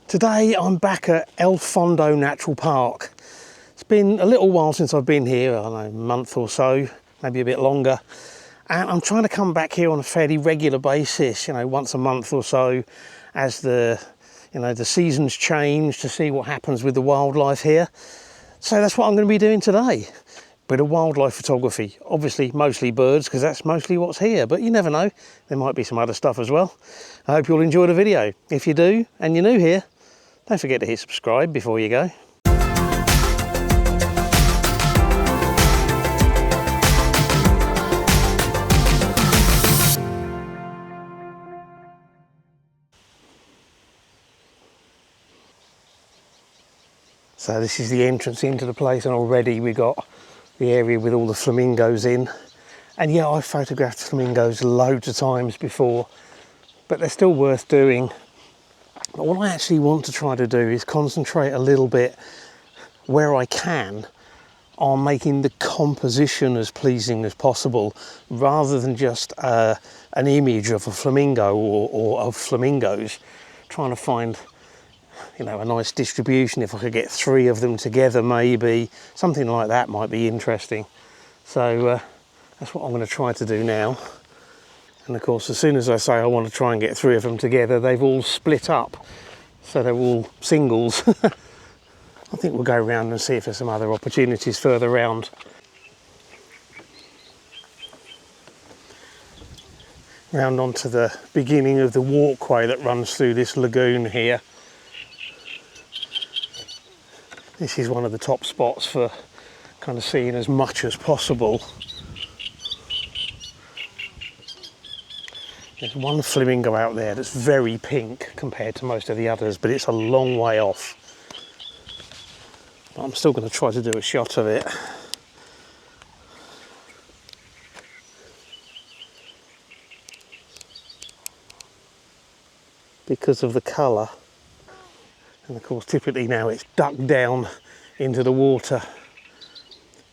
Today I'm back at El Fondo Natural Park. It's been a little while since I've been here, I don't know, a month or so, maybe a bit longer. And I'm trying to come back here on a fairly regular basis, once a month or so, as the seasons change, to see what happens with the wildlife here. So that's what I'm going to be doing today. Bit of wildlife photography, obviously mostly birds because that's mostly what's here, but you never know, there might be some other stuff as well. I hope you'll enjoy the video. If you do and you're new here, don't forget to hit subscribe before you go. So this is the entrance into the place, and already we got the area with all the flamingos in. And yeah, I've photographed flamingos loads of times before, but they're still worth doing. But what I actually want to try to do is concentrate a little bit, where I can, on making the composition as pleasing as possible, rather than just an image of a flamingo or of flamingos. Trying to find a nice distribution. If I could get 3 of them together, maybe something like that might be interesting. So that's what I'm going to try to do now. And of course, as soon as I say I want to try and get 3 of them together, they've all split up, so they're all singles. I think we'll go around and see if there's some other opportunities further around. Round onto the beginning of the walkway that runs through this lagoon here. This is one of the top spots for kind of seeing as much as possible. There's one flamingo out there that's very pink compared to most of the others, but it's a long way off. But I'm still going to try to do a shot of it. Because of the colour. And of course, typically now it's ducked down into the water.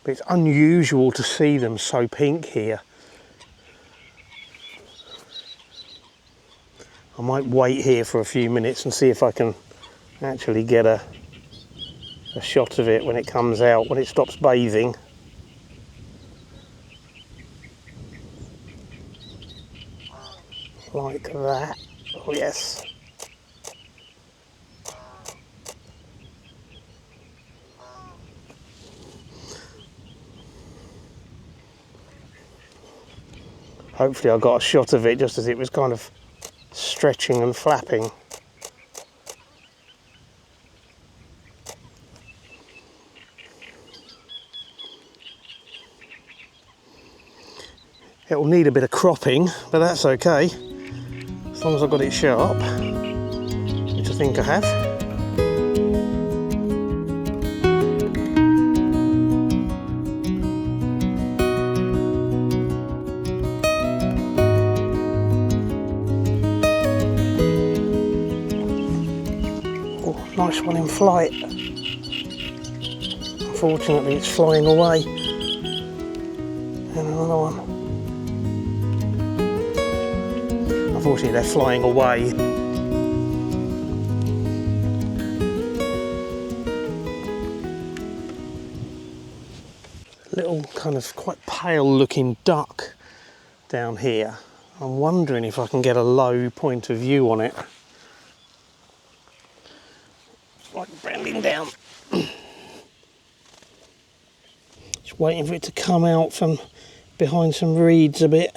But it's unusual to see them so pink here. I might wait here for a few minutes and see if I can actually get a shot of it when it comes out, when it stops bathing. Like that. Oh yes. Hopefully I got a shot of it just as it was kind of stretching and flapping. It will need a bit of cropping, but that's okay, as long as I've got it sharp, which I think I have. Nice one in flight. Unfortunately, it's flying away. And another one. Unfortunately, they're flying away. Little kind of quite pale looking duck down here. I'm wondering if I can get a low point of view on it. Like bending down. Just waiting for it to come out from behind some reeds a bit,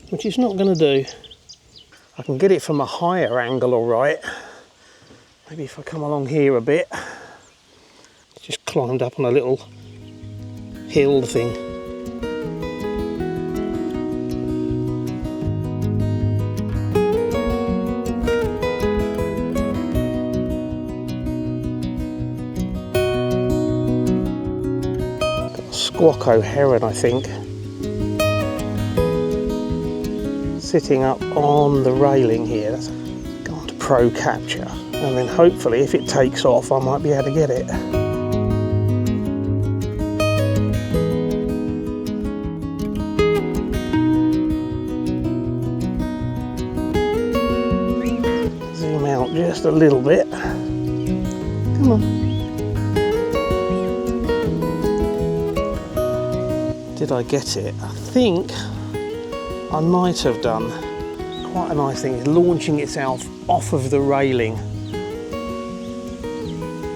which it's not going to do. I can get it from a higher angle, all right. Maybe if I come along here a bit. It's just climbed up on a little hill thing. Squacco Heron, I think, sitting up on the railing here. That's gone to pro capture, and then hopefully if it takes off I might be able to get it. Zoom out just a little bit. Come on. Did I get it? I think I might have done. Quite a nice thing. It's launching itself off of the railing.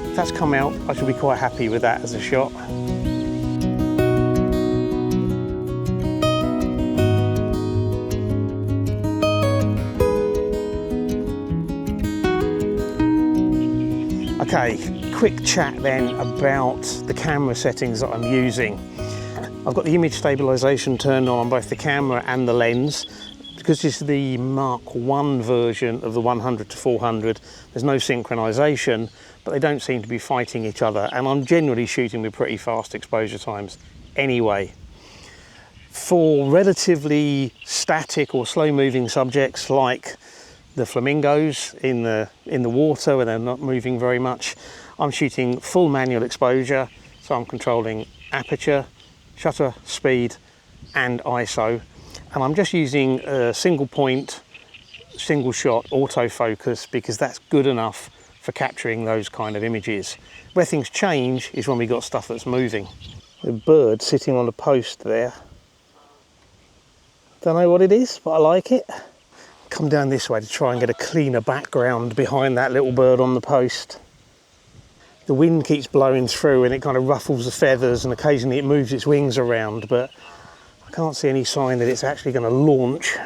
If that's come out, I should be quite happy with that as a shot. Okay, quick chat then about the camera settings that I'm using. I've got the image stabilization turned on both the camera and the lens. Because this is the Mark 1 version of the 100 to 400, there's no synchronization, but they don't seem to be fighting each other. And I'm generally shooting with pretty fast exposure times anyway. For relatively static or slow moving subjects like the flamingos in the water where they're not moving very much, I'm shooting full manual exposure, so I'm controlling aperture, shutter speed and ISO, and I'm just using a single point, single shot autofocus because that's good enough for capturing those kind of images. Where things change is when we got stuff that's moving. The bird sitting on the post there, don't know what it is, but I like it. Come down this way to try and get a cleaner background behind that little bird on the post. The wind keeps blowing through and it kind of ruffles the feathers and occasionally it moves its wings around, but I can't see any sign that it's actually going to launch.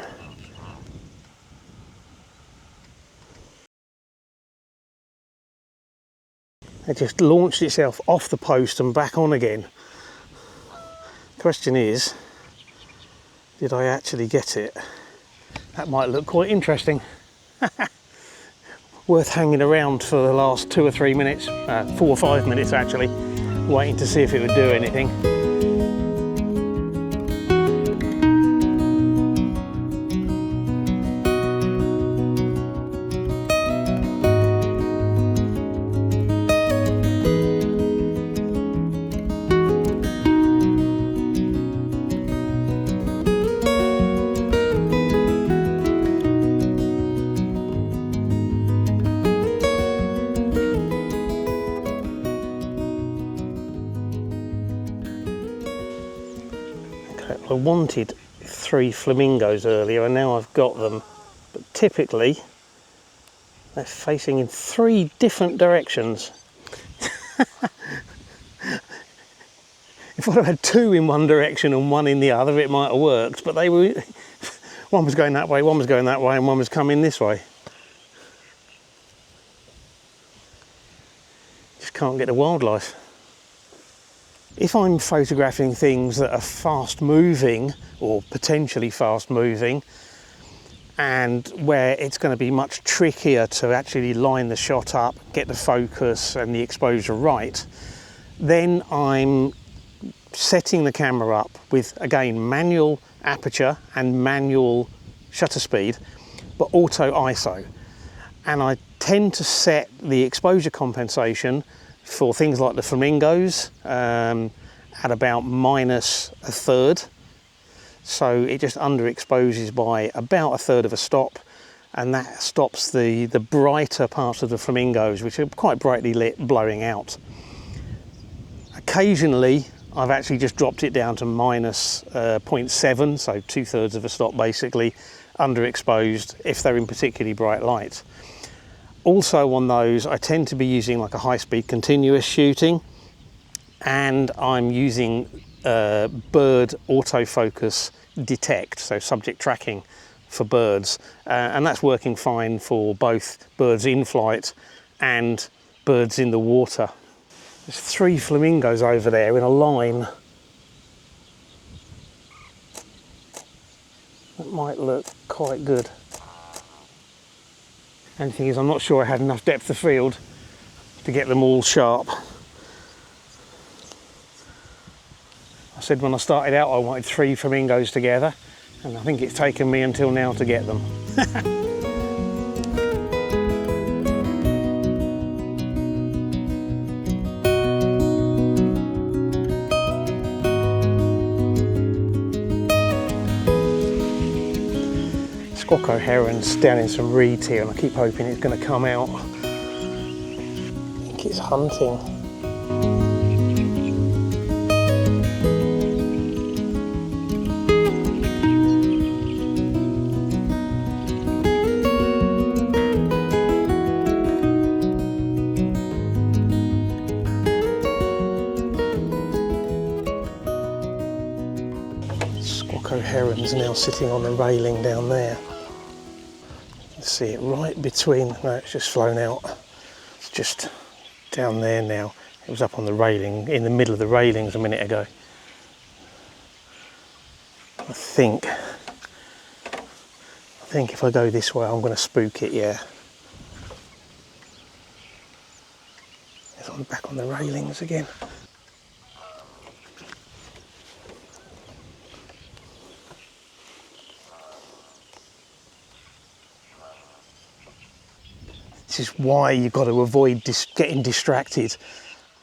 It just launched itself off the post and back on again. Question is, did I actually get it? That might look quite interesting. Worth hanging around for the last 2 or 3 minutes, 4 or 5 minutes actually, waiting to see if it would do anything. I wanted 3 flamingos earlier and now I've got them, but typically they're facing in 3 different directions. If I'd have had 2 in one direction and 1 in the other, it might have worked, but they were, one was going that way, one was going that way, and one was coming this way. Just can't get the wildlife. If I'm photographing things that are fast moving or potentially fast moving and where it's going to be much trickier to actually line the shot up, get the focus and the exposure right, then I'm setting the camera up with, again, manual aperture and manual shutter speed, but auto ISO. And I tend to set the exposure compensation for things like the flamingos at about -1/3. So it just underexposes by about 1/3 of a stop, and that stops the brighter parts of the flamingos, which are quite brightly lit, blowing out. Occasionally I've actually just dropped it down to -0.7, so 2/3 of a stop basically, underexposed if they're in particularly bright light. Also on those, I tend to be using like a high-speed continuous shooting, and I'm using bird autofocus detect, so subject tracking for birds, and that's working fine for both birds in flight and birds in the water. There's 3 flamingos over there in a line. That might look quite good. And the thing is, I'm not sure I had enough depth of field to get them all sharp. I said when I started out I wanted 3 flamingos together, and I think it's taken me until now to get them. Squacco Herons down in some reeds here, and I keep hoping it's going to come out. It it's hunting. Squacco Herons now sitting on the railing down there. You see it right between, no, it's just flown out. It's just down there now. It was up on the railing, in the middle of the railings a minute ago. I think if I go this way, I'm going to spook it, yeah. It's back on the railings again. This is why you've got to avoid getting distracted.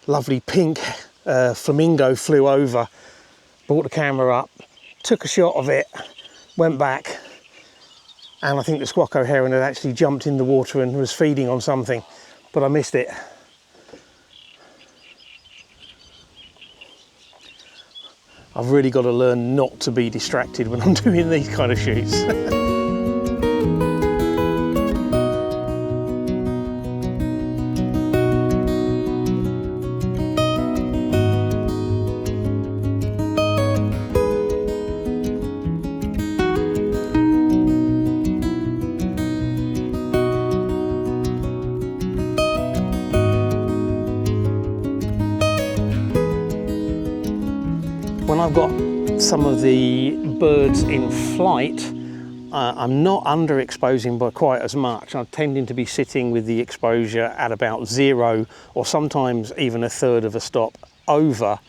Lovely pink flamingo flew over, brought the camera up, took a shot of it, went back, and I think the Squacco Heron had actually jumped in the water and was feeding on something, but I missed it. I've really got to learn not to be distracted when I'm doing these kind of shoots. When I've got some of the birds in flight, I'm not underexposing by quite as much. I'm tending to be sitting with the exposure at about 0 or sometimes even a third of a stop over,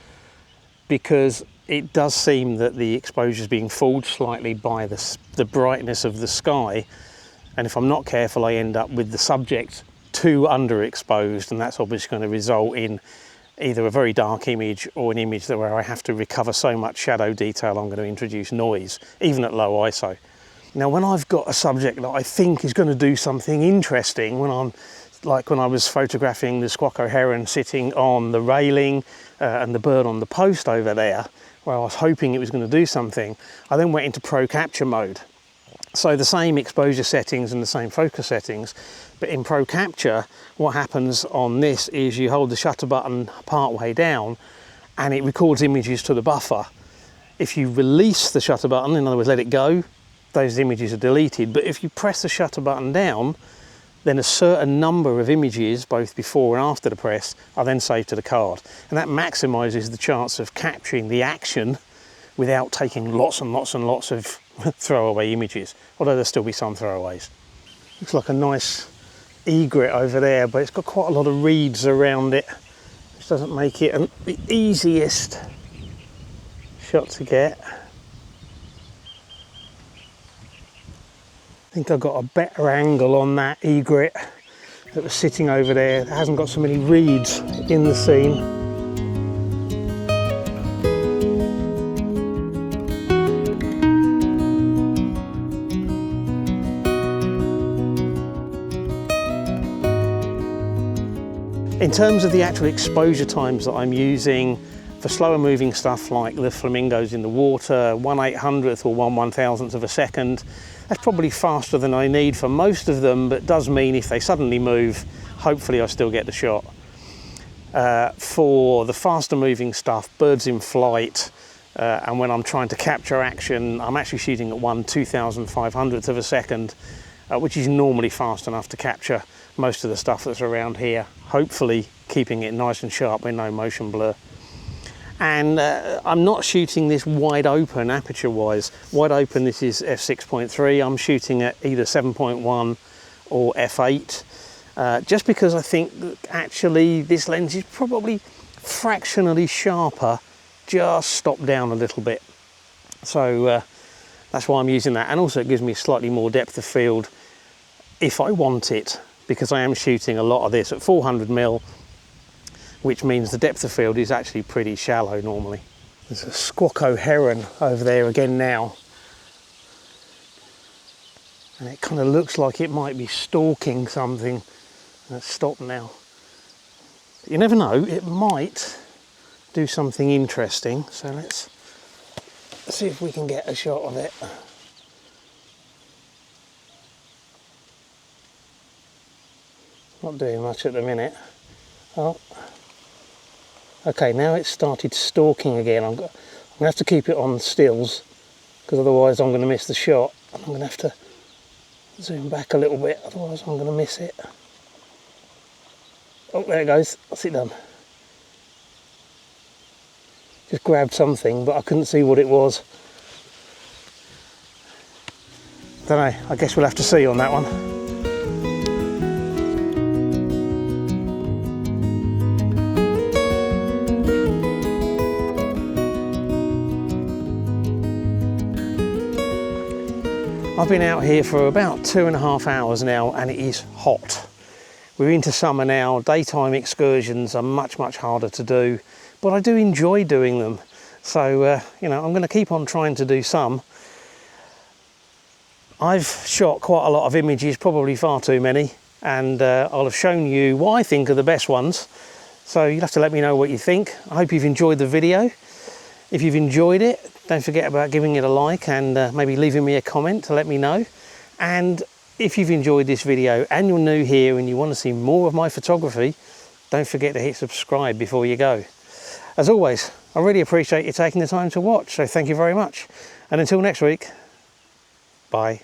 because it does seem that the exposure is being fooled slightly by the brightness of the sky, and if I'm not careful I end up with the subject too underexposed, and that's obviously going to result in either a very dark image or an image where I have to recover so much shadow detail I'm going to introduce noise, even at low ISO. Now when I've got a subject that I think is going to do something interesting, when I was photographing the Squacco Heron sitting on the railing and the bird on the post over there, where I was hoping it was going to do something, I then went into pro capture mode. So the same exposure settings and the same focus settings, but in pro capture, what happens on this is you hold the shutter button part way down and it records images to the buffer. If you release the shutter button, in other words let it go, those images are deleted. But if you press the shutter button down, then a certain number of images, both before and after the press, are then saved to the card. And that maximises the chance of capturing the action without taking lots and lots and lots of throwaway images, although there'll still be some throwaways. Looks like a nice egret over there, but it's got quite a lot of reeds around it, which doesn't make it the easiest shot to get. I think I got a better angle on that egret that was sitting over there. It hasn't got so many reeds in the scene. In terms of the actual exposure times that I'm using for slower moving stuff like the flamingos in the water, 1/800th or 1/1000th of a second, that's probably faster than I need for most of them, but does mean if they suddenly move, hopefully I still get the shot. For the faster moving stuff, birds in flight, and when I'm trying to capture action, I'm actually shooting at 1/2500th of a second, which is normally fast enough to capture most of the stuff that's around here, hopefully keeping it nice and sharp with no motion blur. And I'm not shooting this wide open aperture wise. Wide open, this is f6.3. I'm shooting at either 7.1 or f8, just because I think that actually this lens is probably fractionally sharper, just stopped down a little bit. So that's why I'm using that. And also it gives me slightly more depth of field if I want it, because I am shooting a lot of this at 400mm, which means the depth of field is actually pretty shallow normally. There's a Squacco Heron over there again now, and it kind of looks like it might be stalking something. It's stopped now. You never know, it might do something interesting. So let's see if we can get a shot of it. Not doing much at the minute. Oh. Okay, now it's started stalking again. I'm going to have to keep it on stills because otherwise I'm going to miss the shot. I'm going to have to zoom back a little bit, otherwise I'm going to miss it. Oh, there it goes. What's it done? Just grabbed something, but I couldn't see what it was. Don't know. I guess we'll have to see on that one. I've been out here for about 2.5 hours now and it is hot. We're into summer now, daytime excursions are much harder to do, but I do enjoy doing them. So, you know, I'm going to keep on trying to do some. I've shot quite a lot of images, probably far too many, and I'll have shown you what I think are the best ones. So you'll have to let me know what you think. I hope you've enjoyed the video. If you've enjoyed it, don't forget about giving it a like and maybe leaving me a comment to let me know. And if you've enjoyed this video and you're new here and you want to see more of my photography, don't forget to hit subscribe before you go. As always, I really appreciate you taking the time to watch, so thank you very much. And until next week, bye.